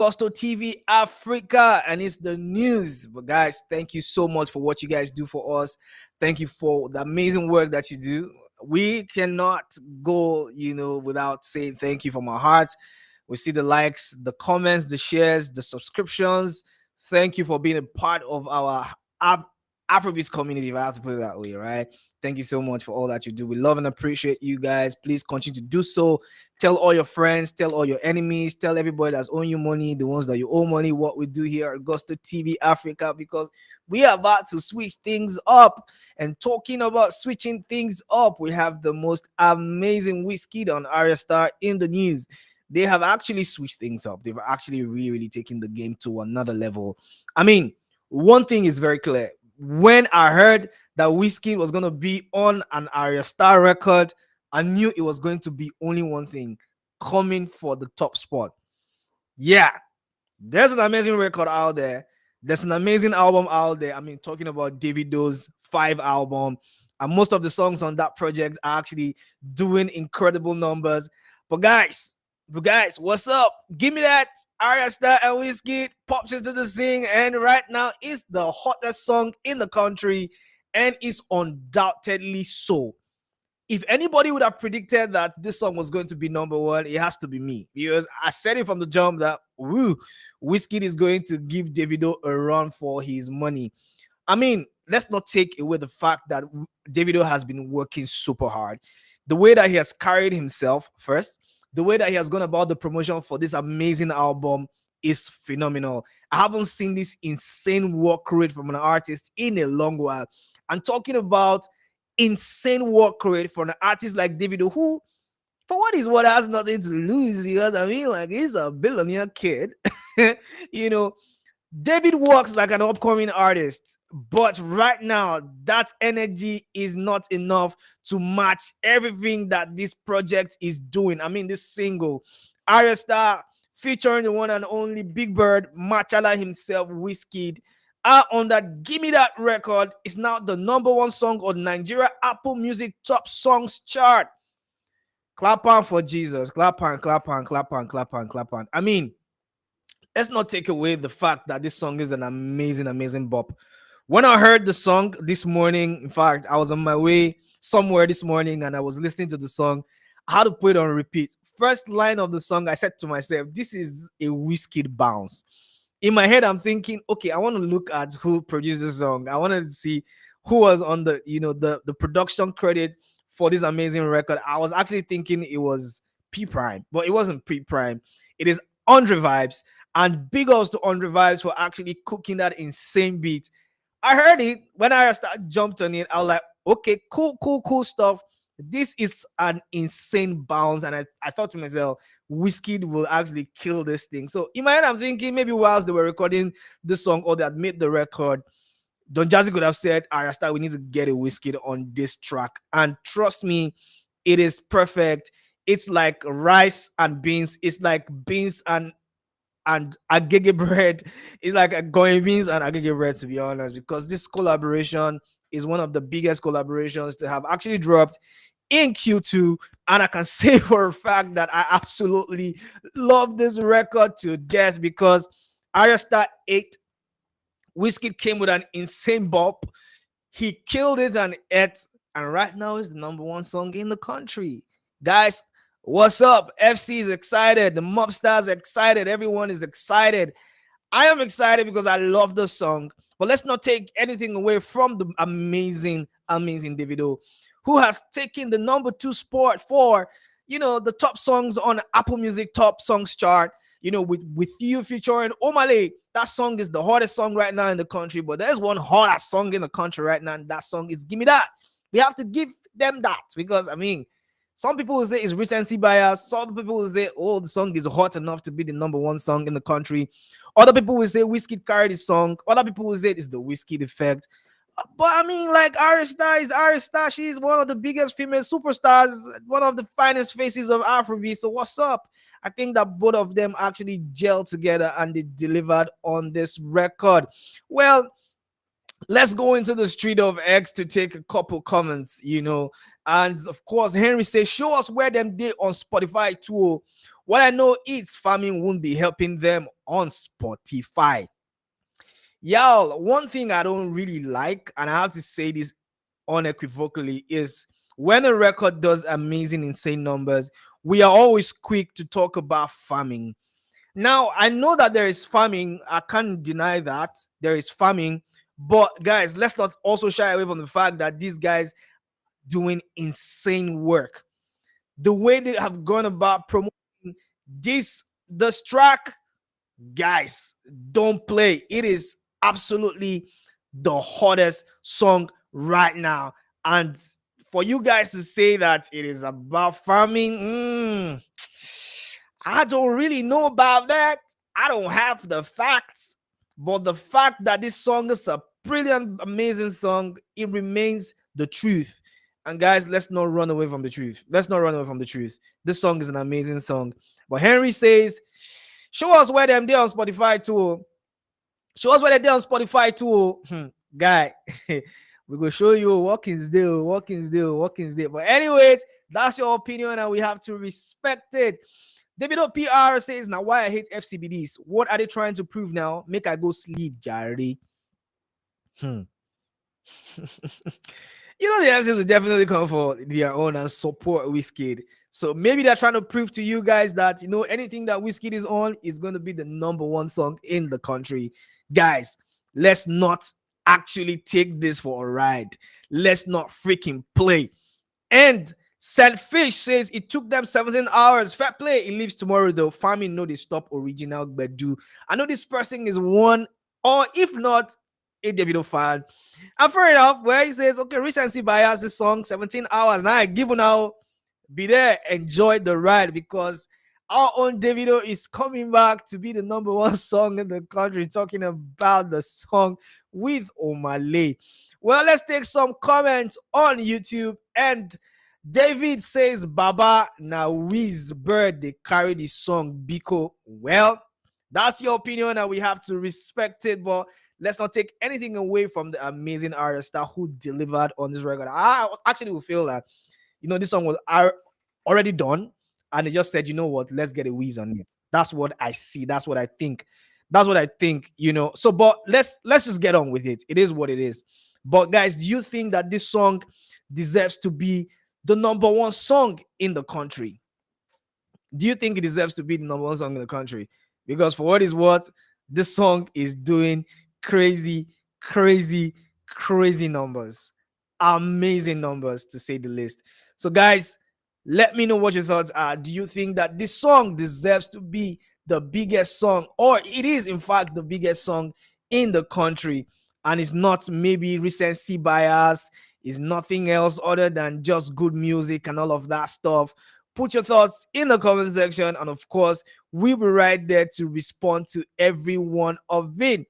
Gusto TV Africa, and it's the news. But guys, thank you so much for what you guys do for us. Thank you for the amazing work that you do. We cannot go, without saying thank you from our hearts. We see the likes, the comments, the shares, the subscriptions. Thank you for being a part of our Afrobeats community, if I have to put it that way, right? Thank you so much for all that you do. We love and appreciate you guys. Please continue to do so. Tell all your friends, tell all your enemies, tell everybody that's owing you money, the ones that you owe money, what we do here at Gusto TV Africa, because we are about to switch things up. And talking about switching things up, we have the most amazing Wizkid on Ayra Starr in the news. They have actually switched things up. They've actually really, really taken the game to another level. I mean, one thing is very clear. When I heard that Wizkid was going to be on an Ayra Starr record, I knew it was going to be only one thing: coming for the top spot. Yeah, there's an amazing record out there. There's an amazing album out there. I mean, talking about Davido's 5 album, and most of the songs on that project are actually doing incredible numbers. But guys, what's up? Give me that. Ayra Starr and Wizkid pops into the scene, and right now it's the hottest song in the country, and it's undoubtedly so. If anybody would have predicted that this song was going to be number one, it has to be me, because I said it from the jump that Wizkid is going to give Davido a run for his money. I mean, let's not take away the fact that Davido has been working super hard. The way that he has carried himself, first, the way that he has gone about the promotion for this amazing album is phenomenal. I haven't seen this insane work rate from an artist in a long while. I'm talking about insane work rate for an artist like Davido, who, for what is what, has nothing to lose. Because I mean, like, he's a billionaire kid. you know, David works like an upcoming artist, but right now that energy is not enough to match everything that this project is doing. I mean, this single, Ayra Starr, featuring the one and only Big Bird, Machala himself, Wizkid, are on that Gimme That record. Is now the number one song on Nigeria Apple Music Top Songs chart. Clap on for Jesus. Clap on, clap on, clap on, clap on, clap on. I mean, let's not take away the fact that this song is an amazing, amazing bop. When I heard the song this morning, in fact, I was on my way somewhere this morning and I was listening to the song. I had to put it on repeat. First line of the song, I said to myself, this is a Wizkid bounce. In my head, I'm thinking, okay, I want to look at who produced the song. I wanted to see who was on the production credit for this amazing record. I was actually thinking it was P Prime, but it wasn't P Prime. It is Andre Vibes. And big ups to Andre Vibes for actually cooking that insane beat. I heard it when I jumped on it. I was like, okay, cool stuff. This is an insane bounce. And I thought to myself, Wizkid will actually kill this thing. So in my head, I'm thinking maybe whilst they were recording the song or they had made the record, Don Jazzy could have said, Ayra Starr, we need to get a Wizkid on this track. And trust me, it is perfect. It's like rice and beans. It's like beans and agege bread. Is like a going beans and agege bread, to be honest, because this collaboration is one of the biggest collaborations to have actually dropped in Q2. And I can say for a fact that I absolutely love this record to death, because Ayra Starr 8, Wizkid came with an insane bop. He killed it and ate, and right now is the number one song in the country. Guys, what's up? FC is excited. The Mob Stars excited. Everyone is excited. I am excited because I love the song. But let's not take anything away from the amazing, amazing Davido, who has taken the number 2 spot for, the top songs on Apple Music Top Songs chart. With you featuring Omale. That song is the hottest song right now in the country. But there's one hottest song in the country right now, and that song is Gimme That. We have to give them that, because, I mean, some people will say it's recency bias. Some people will say, oh, the song is hot enough to be the number one song in the country. Other people will say Wizkid carried the song. Other people will say it's the Wizkid effect. But I mean, like, Ayra Starr is Ayra Starr. She's one of the biggest female superstars, one of the finest faces of Afrobeat. So what's up? I think that both of them actually gelled together and they delivered on this record. Well, let's go into the street of X to take a couple comments, And of course, Henry says, show us where them they on Spotify too. What I know is farming won't be helping them on Spotify. Y'all, one thing I don't really like, and I have to say this unequivocally, is when a record does amazing, insane numbers, we are always quick to talk about farming. Now, I know that there is farming. I can't deny that there is farming. But guys, let's not also shy away from the fact that these guys doing insane work. The way they have gone about promoting this track, guys, don't play. It is absolutely the hottest song right now. And for you guys to say that it is about farming, I don't really know about that. I don't have the facts. But the fact that this song is a brilliant, amazing song, it remains the truth. And guys, let's not run away from the truth. Let's not run away from the truth. This song is an amazing song. But Henry says, show us where them there on Spotify too. Show us where they on Spotify too. Guy, we go show you Walking's deal, Walking's deal, Walking's deal. But anyways, that's your opinion and we have to respect it. Davido PR says, now why I hate FCBDs. What are they trying to prove now? Make I go sleep, Jari. The FCs will definitely come for their own and support Wizkid. So maybe they're trying to prove to you guys that, anything that Wizkid is on is going to be the number one song in the country. Guys, let's not actually take this for a ride. Let's not freaking play. And Sandfish says it took them 17 hours. Fair play. It leaves tomorrow though. Farming know they stop original Bedu. I know this person is one, or if not, a Davido fan. And fair enough, where he says, okay, Recency bias this song 17 hours. Now I give now. Be there, enjoy the ride, because our own Davido is coming back to be the number one song in the country, talking about the song with Omale. Well, let's take some comments on YouTube. And David says, Baba, now Wiz Bird, they carry the song Biko. Well, that's your opinion and we have to respect it, but let's not take anything away from the amazing Ayra Starr who delivered on this record. I actually will feel that this song was already done, and they just said, you know what, let's get a Wiz on it. That's what I see. That's what I think. That's what I think. So, but let's just get on with it. It is what it is. But guys, do you think that this song deserves to be the number one song in the country? Do you think it deserves to be the number one song in the country? Because for what is what, this song is doing crazy, crazy, crazy numbers. Amazing numbers, to say the least. So, guys, let me know what your thoughts are. Do you think that this song deserves to be the biggest song, or it is, in fact, the biggest song in the country, and it's not maybe recency bias, is nothing else other than just good music and all of that stuff? Put your thoughts in the comment section, and of course, we'll be right there to respond to every one of it.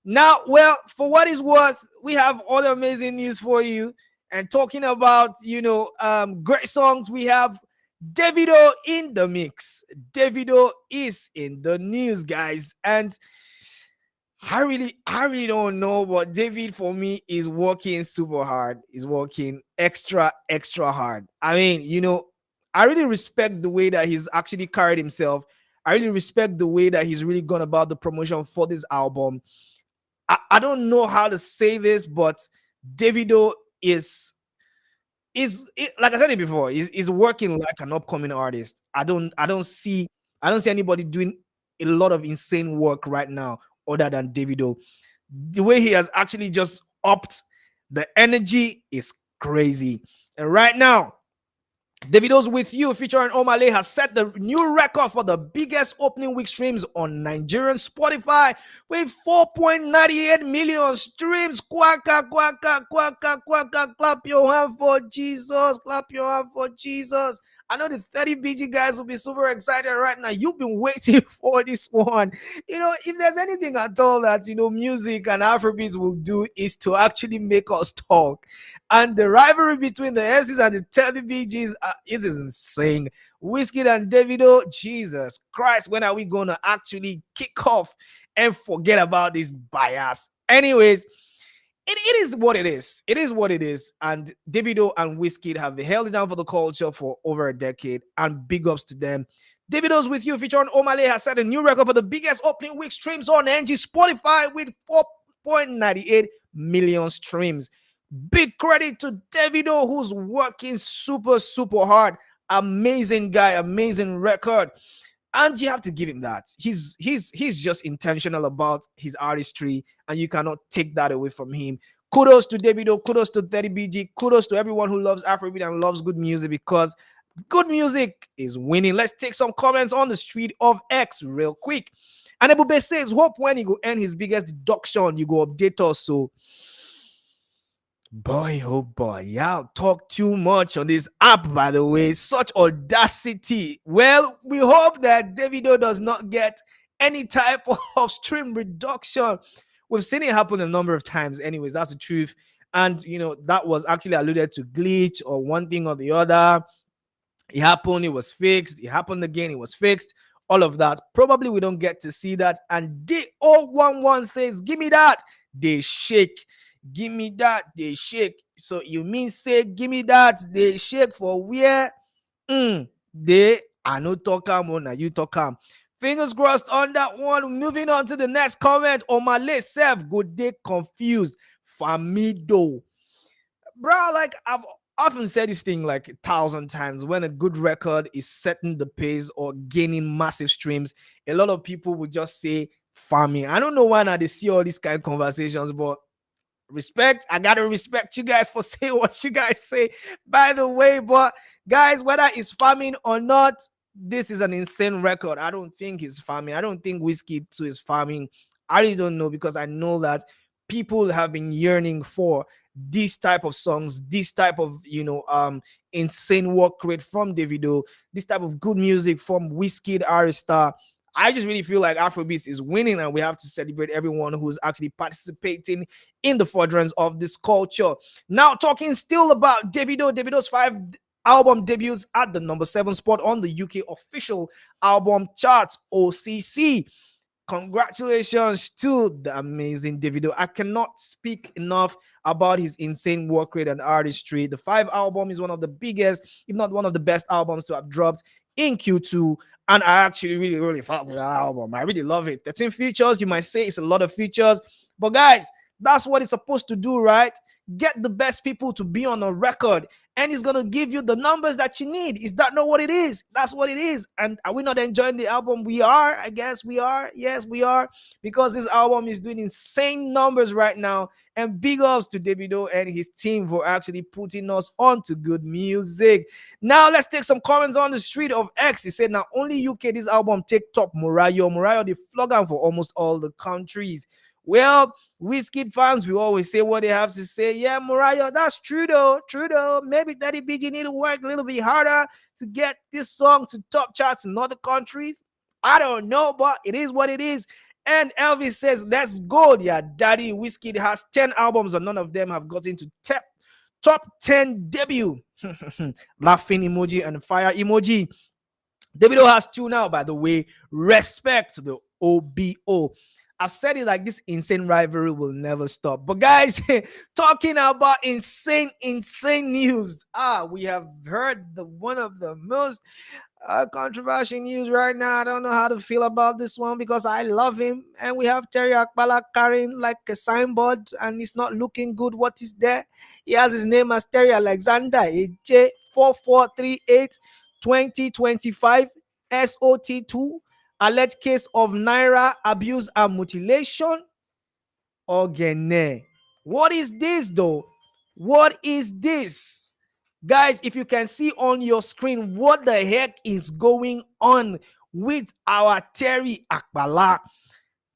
Now, well, for what is worth, we have all the amazing news for you. And talking about, great songs, we have Davido in the mix. Davido is in the news, guys. And I really don't know, but David for me is working super hard. He's working extra, extra hard. I mean, I really respect the way that he's actually carried himself. I really respect the way that he's really gone about the promotion for this album. I don't know how to say this, but Davido is like I said it before, is working like an upcoming artist. I don't see anybody doing a lot of insane work right now other than Davido. The way he has actually just upped the energy is crazy. And right now, Davido's With You featuring Omale has set the new record for the biggest opening week streams on Nigerian Spotify with 4.98 million streams. Quacka, quacka, quacka, quacka. Clap your hand for Jesus. Clap your hand for Jesus. I know the 30 BG guys will be super excited right now. You've been waiting for this one. If there's anything at all that, music and Afrobeats will do is to actually make us talk. And the rivalry between the SCs and the 30 BGs, it is insane. Wizkid and Davido, Jesus Christ, when are we going to actually kick off and forget about this bias? Anyways, it is what it is. It is what it is. And Davido and Wizkid have held it down for the culture for over a decade. And big ups to them. Davido's With You featuring Omale has set a new record for the biggest opening week streams on NG Spotify with 4.98 million streams. Big credit to Davido, who's working super, super hard. Amazing guy, amazing record. And you have to give him that. He's just intentional about his artistry, and you cannot take that away from him. Kudos to Davido, kudos to 30BG, kudos to everyone who loves Afrobeat and loves good music, because good music is winning. Let's take some comments on the street of X real quick. And Ebube says, hope when he go earn his biggest deduction, you go update us. So boy, oh boy, y'all talk too much on this app, by the way. Such audacity. Well, we hope that Davido does not get any type of stream reduction. We've seen it happen a number of times, anyways. That's the truth. And, that was actually alluded to glitch or one thing or the other. It happened, it was fixed. It happened again, it was fixed. All of that. Probably we don't get to see that. And D011 says, give me that. They shake. Give me that, they shake. So you mean say, give me that, they shake for where? They are no talk am, now you talk am. Fingers crossed on that one. Moving on to the next comment. Omale self, good day confused. Famido. Bro, like I've often said this thing like 1,000 times. When a good record is setting the pace or gaining massive streams, a lot of people would just say farming. I don't know why now they see all these kind of conversations, but respect. I gotta respect you guys for saying what you guys say, by the way. But guys, whether it's farming or not, this is an insane record. I don't think he's farming. I don't think Wizkid too is farming. I really don't know, because I know that people have been yearning for this type of songs, this type of insane work rate from Davido, this type of good music from Wizkid Ayra Starr. I just really feel like Afrobeats is winning, and we have to celebrate everyone who's actually participating in the furtherance of this culture. Now, talking still about Davido, Davido's 5 album debuts at the number 7 spot on the UK official album charts, OCC. Congratulations to the amazing Davido. I cannot speak enough about his insane work rate and artistry. The 5 album is one of the biggest, if not one of the best albums to have dropped in Q2. And I actually really, really fought with that album. I really love it. 13 features, you might say it's a lot of features. But guys, that's what it's supposed to do, right? Get the best people to be on a record, and it's gonna give you the numbers that you need. Is that not what it is? That's what it is. And are we not enjoying the album? We are. I guess we are. Yes, we are, because this album is doing insane numbers right now. And big ups to Davido and his team for actually putting us onto good music. Now let's take some comments on the street of X. He said, "Now only UK this album take top Morayo. They flog on for almost all the countries." Well, Wizkid fans, we always say what they have to say. Yeah, Morayo, that's true though. True though. Maybe Daddy BG need to work a little bit harder to get this song to top charts in other countries. I don't know, but it is what it is. And Elvis says, let's go. Yeah, Daddy Wizkid has 10 albums and none of them have gotten to top 10 debut. Laughing emoji and fire emoji. Davido has 2 now, by the way. Respect to the OBO. I've said it like this insane rivalry will never stop. But guys, talking about insane news. We have heard one of the most controversial news right now. I don't know how to feel about this one, because I love him. And we have Terry Apala carrying like a signboard, and it's not looking good. What is there? He has his name as Terry Alexander, AJ 4438 2025 SOT2. Alleged case of Naira abuse and mutilation. Ogene. What is this though? What is this? Guys, if you can see on your screen, what the heck is going on with our Terry Apala?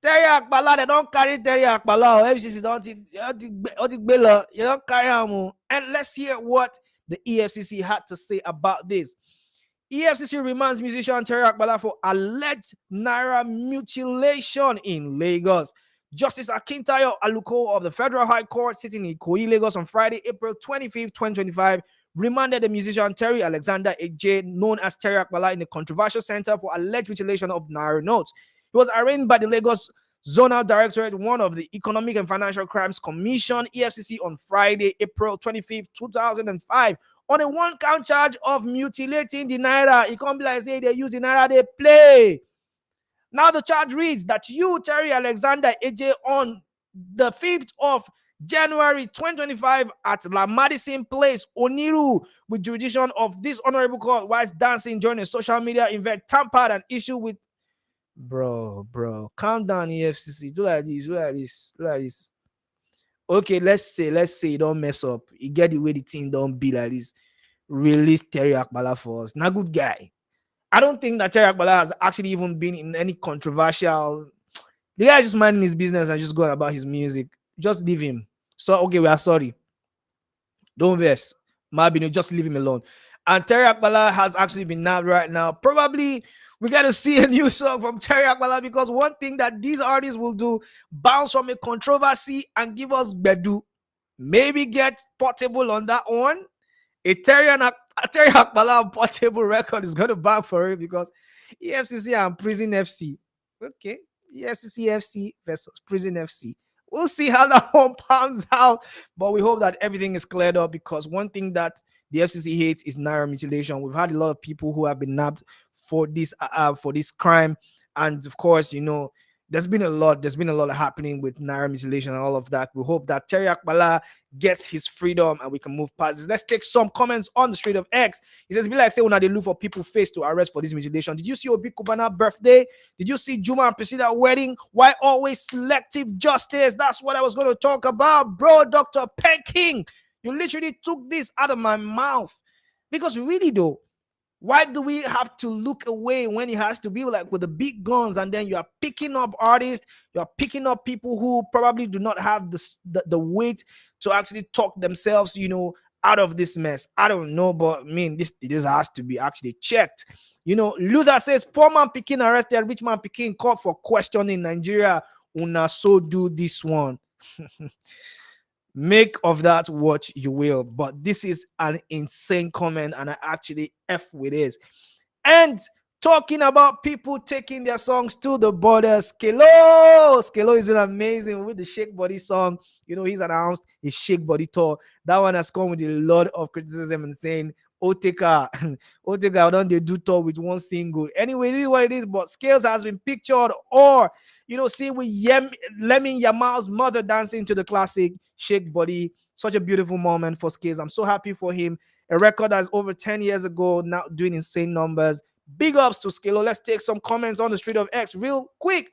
Terry Apala, they don't carry Terry Apala. FCC don't you don't carry him. And let's hear what the EFCC had to say about this. EFCC remands musician Terry Apala for alleged Naira mutilation in Lagos. Justice Akintayo Aluko of the Federal High Court sitting in Ikoyi, Lagos on Friday, April 25th, 2025, remanded the musician Terry Alexander AJ, known as Terry Apala, in the controversial center for alleged mutilation of Naira notes. He was arraigned by the Lagos Zonal Directorate, one of the Economic and Financial Crimes Commission, EFCC, on Friday, April 25th, 2005, on a one count charge of mutilating the naira. It can't be like say they use the naira they play. Now the charge reads that you, Terry Alexander AJ, on the 5th of January 2025 at La Madison Place, Oniru, with jurisdiction of this honorable court, whilst dancing during a social media event, tampered and issue with. Bro, calm down, EFCC. Do like this, do like this, do like this. Okay, let's say you don't mess up. You get the way the thing don't be like this. Release Terry Akbala for us. Not good guy. I don't think that Terry Akbala has actually even been in any controversial. The guy is just minding his business and just going about his music. Just leave him. So okay, we are sorry. Don't vex. Mabino, just leave him alone. And Terry Akbala has actually been nabbed right now. Probably we got to see a new song from Terry Akbala, because one thing that these artists will do, bounce from a controversy and give us bedu. Maybe get Portable on that one. A Terry Akbala Portable record is going to back for it, because EFCC and Prison FC. Okay. EFCC FC versus Prison FC. We'll see how that one pans out, but we hope that everything is cleared up, because one thing that the FCC hates is naira mutilation. We've had a lot of people who have been nabbed for this crime, and of course, there's been a lot happening with naira mutilation and all of that. We hope that Terry Akbala gets his freedom and we can move past this. Let's take some comments on the street of X. He says, be like say when they look for people face to arrest for this mutilation. Did you see Obi Kubana birthday? Did you see Juma and Priscilla wedding? Why always selective justice? That's what I was going to talk about, bro. Dr. Peking, you literally took this out of my mouth. Because really though, why do we have to look away when it has to be like with the big guns, and then you are picking up artists, you are picking up people who probably do not have the weight to actually talk themselves, out of this mess? I don't know, but I mean, this has to be actually checked. Luther says, poor man picking arrested, rich man picking caught for questioning Nigeria. Una so do this one. Make of that what you will, but this is an insane comment, and I actually F with this. And talking about people taking their songs to the border, Skales is amazing with the Shake Body song. He's announced his Shake Body tour. That one has come with a lot of criticism and saying, Oteka, don't they do tour with one single? Anyway, this is what it is. But Skales has been pictured, or see with Lemon Yamal's mother dancing to the classic Shake Body. Such a beautiful moment for Skales. I'm so happy for him. A record that's over 10 years ago, now doing insane numbers. Big ups to Skalo. Let's take some comments on the street of X real quick.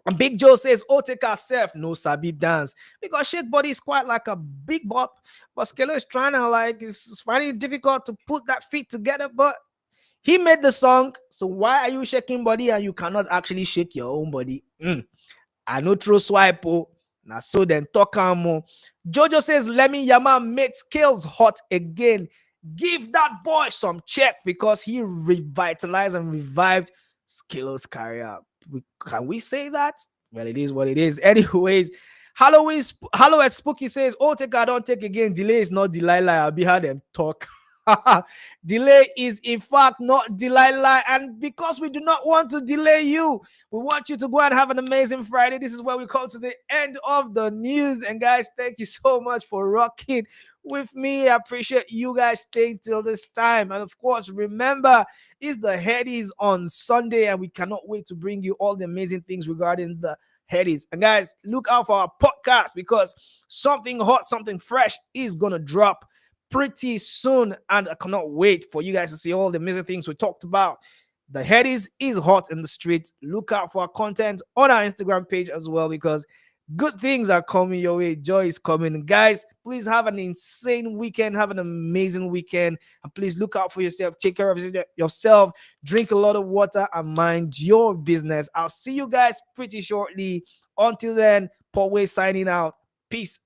And Big Joe says, Oteka self no sabi dance, because Shake Body is quite like a big bop, but Skalo is trying to it's finding it difficult to put that feet together, but he made the song. So why are you shaking body and you cannot actually shake your own body? I know true swipe. Now so then talk more. Jojo says, Lemmy Yama made Skales hot again. Give that boy some check, because he revitalized and revived Skales' career. Can we say that? Well, it is what it is. Anyways, Hello at Spooky says, take I don't take again. Delay is not Delilah. I'll be had them talk. Delay is in fact not Delilah, and because we do not want to delay you, we want you to go and have an amazing Friday. This is where we come to the end of the news, and guys, thank you so much for rocking with me. I appreciate you guys staying till this time, and of course, remember, it's the Headies on Sunday, and we cannot wait to bring you all the amazing things regarding the Headies. And guys, look out for our podcast, because something hot, something fresh is gonna drop pretty soon, and I cannot wait for you guys to see all the amazing things we talked about. The Headies is hot in the streets. Look out for our content on our Instagram page as well, because good things are coming your way. Joy is coming. Guys, please have an insane weekend. Have an amazing weekend. And please look out for yourself. Take care of yourself. Drink a lot of water and mind your business. I'll see you guys pretty shortly. Until then, Paul Way signing out. Peace